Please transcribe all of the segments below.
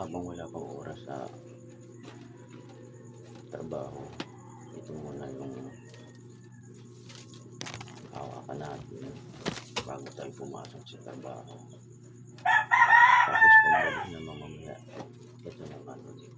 habang wala pang oras sa trabaho, ito muna yung hawakan natin bago tayo pumasok sa trabaho. Tapos pagbalik na mamaya, ito naman ulit.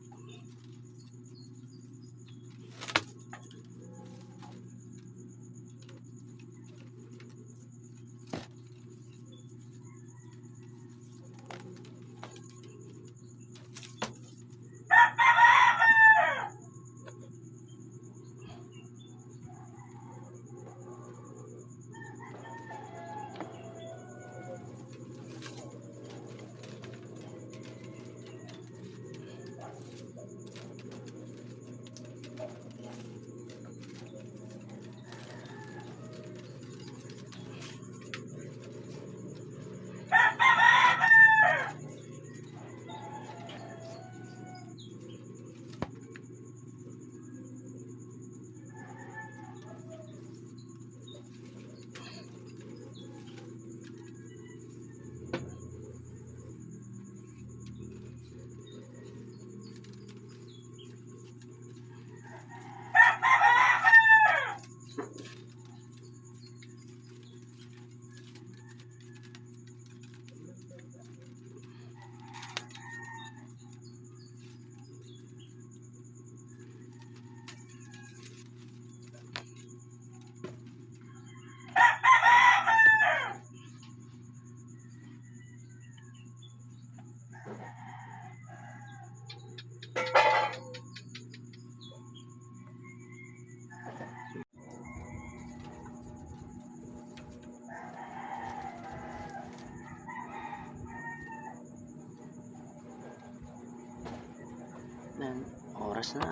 Then, oras na.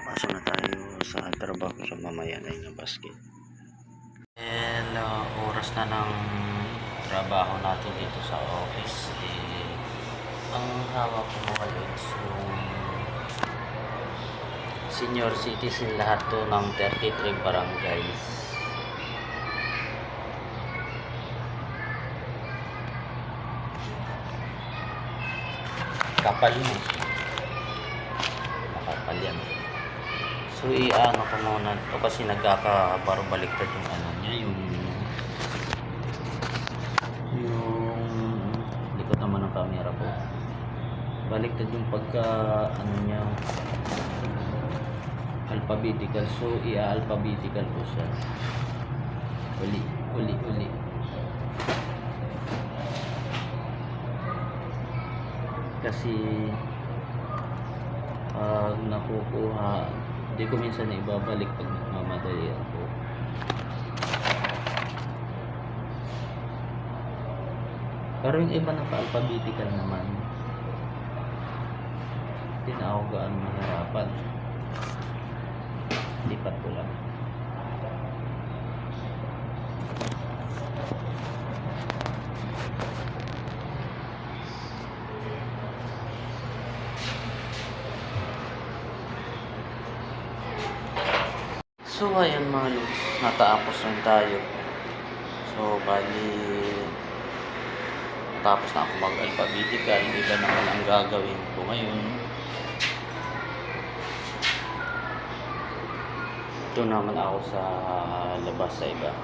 Pasok na tayo sa trabaho sa mamaya na yung basket. And oras na ng trabaho natin dito sa office. Ang hawak ko ngayon yung senior citizen lahat to ng 33 barangays. Kapal yun. Makapal yan. So i-ano ko muna ito kasi nagkakabarbaliktad yung ano niya, yung likod naman ng camera ko. Baliktad yung pagka ano niya, alphabetical. So i-alphabetical ko siya. Uli. Kasi nakukuha, hindi ko minsan na ibabalik pag nagmamadali ako. Pero yung iba naka-alphabetical naman, hindi na ako gaano mahirapan. Lipat ko lang. So ayan mga lods, natapos lang tayo. So bali tapos na ako mag-alphabetical. Iba naman ang gagawin ko ngayon. Ito naman ako sa labas sa iba.